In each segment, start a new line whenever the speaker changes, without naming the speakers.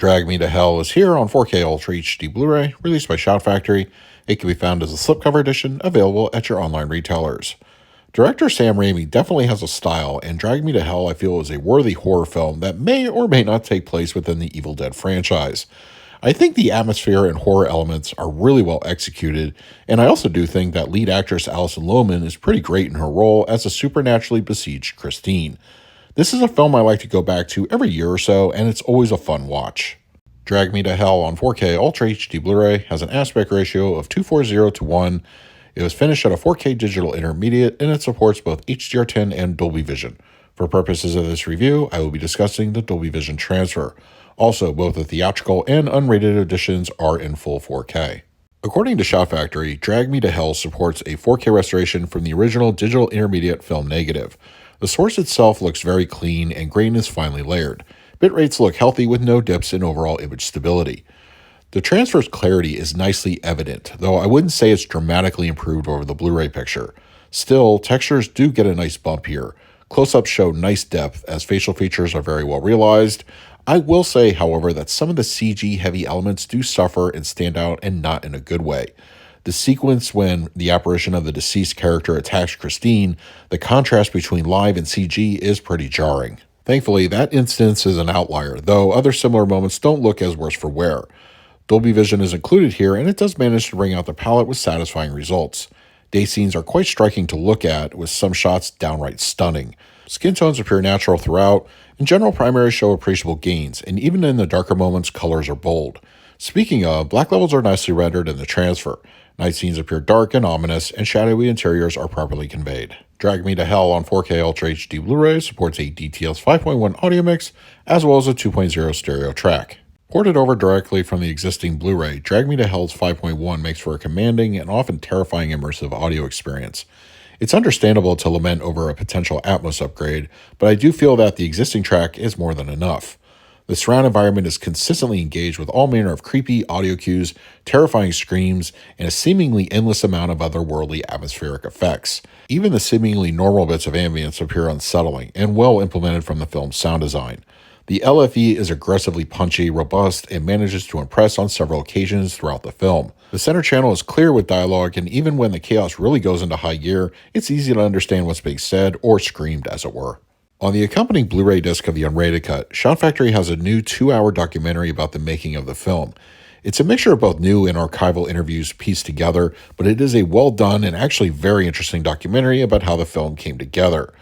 Drag Me to Hell is here on 4K Ultra HD Blu-ray, released by Shout Factory. It can be found as a slipcover edition, available at your online retailers. Director Sam Raimi definitely has a style, and Drag Me to Hell I feel is a worthy horror film that may or may not take place within the Evil Dead franchise. I think the atmosphere and horror elements are really well executed, and I also do think that lead actress Alison Lohman is pretty great in her role as a supernaturally besieged Christine. This is a film I like to go back to every year or so, and it's always a fun watch. Drag Me to Hell on 4K Ultra HD Blu-ray has an aspect ratio of 240:1. It was finished at a 4K digital intermediate, and it supports both HDR10 and Dolby Vision. For purposes of this review, I will be discussing the Dolby Vision transfer. Also, both the theatrical and unrated editions are in full 4K. According to Shout Factory, Drag Me to Hell supports a 4K restoration from the original digital intermediate film negative. The source itself looks very clean and grain is finely layered. Bit rates look healthy with no dips in overall image stability. The transfer's clarity is nicely evident, though I wouldn't say it's dramatically improved over the Blu-ray picture. Still, textures do get a nice bump here. Close-ups show nice depth as facial features are very well realized. I will say, however, that some of the CG-heavy elements do suffer and stand out, and not in a good way. The sequence when the apparition of the deceased character attacks Christine, the contrast between live and CG is pretty jarring. Thankfully, that instance is an outlier, though other similar moments don't look as worse for wear. Dolby Vision is included here, and it does manage to bring out the palette with satisfying results. Day scenes are quite striking to look at, with some shots downright stunning. Skin tones appear natural throughout, and general primaries show appreciable gains, and even in the darker moments, colors are bold. Speaking of, black levels are nicely rendered in the transfer. Night scenes appear dark and ominous, and shadowy interiors are properly conveyed. Drag Me to Hell on 4K Ultra HD Blu-ray supports a DTS 5.1 audio mix, as well as a 2.0 stereo track. Ported over directly from the existing Blu-ray, Drag Me to Hell's 5.1 makes for a commanding and often terrifying immersive audio experience. It's understandable to lament over a potential Atmos upgrade, but I do feel that the existing track is more than enough. The surround environment is consistently engaged with all manner of creepy audio cues, terrifying screams, and a seemingly endless amount of otherworldly atmospheric effects. Even the seemingly normal bits of ambience appear unsettling and well implemented from the film's sound design. The LFE is aggressively punchy, robust, and manages to impress on several occasions throughout the film. The center channel is clear with dialogue, and even when the chaos really goes into high gear, it's easy to understand what's being said or screamed, as it were. On the accompanying Blu-ray disc of the unrated cut, Shout Factory has a new 2-hour documentary about the making of the film. It's a mixture of both new and archival interviews pieced together, but it is a well-done and actually very interesting documentary about how the film came together.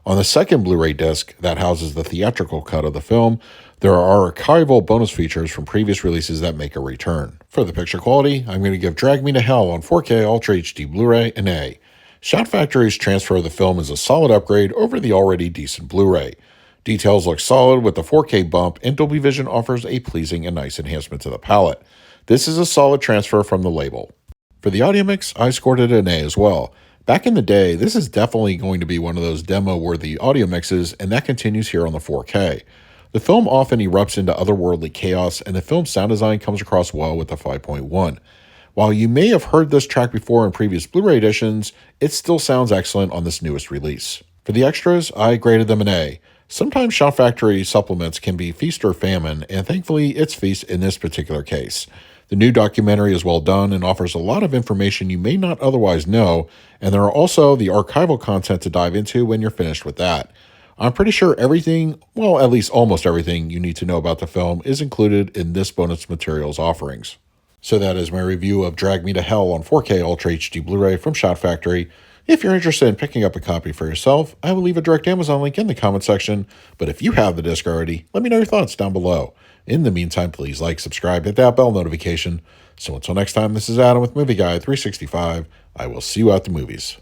On the second Blu-ray disc that houses the theatrical cut of the film, there are archival bonus features from previous releases that make a return. For the picture quality, I'm going to give Drag Me to Hell on 4K Ultra HD Blu-ray an A. Shout Factory's transfer of the film is a solid upgrade over the already decent Blu-ray. Details look solid with the 4K bump, and Dolby Vision offers a pleasing and nice enhancement to the palette. This is a solid transfer from the label. For the audio mix, I scored it an A as well. Back in the day, this is definitely going to be one of those demo-worthy audio mixes, and that continues here on the 4K. The film often erupts into otherworldly chaos, and the film's sound design comes across well with the 5.1. While you may have heard this track before in previous Blu-ray editions, it still sounds excellent on this newest release. For the extras, I graded them an A. Sometimes Shout Factory supplements can be feast or famine, and thankfully it's feast in this particular case. The new documentary is well done and offers a lot of information you may not otherwise know, and there are also the archival content to dive into when you're finished with that. I'm pretty sure everything, well, at least almost everything you need to know about the film is included in this bonus materials offerings. So that is my review of Drag Me to Hell on 4K Ultra HD Blu-ray from Shout Factory. If you're interested in picking up a copy for yourself, I will leave a direct Amazon link in the comment section, but if you have the disc already, let me know your thoughts down below. In the meantime, please like, subscribe, hit that bell notification. So until next time, this is Adam with Movie Guide 365. I will see you at the movies.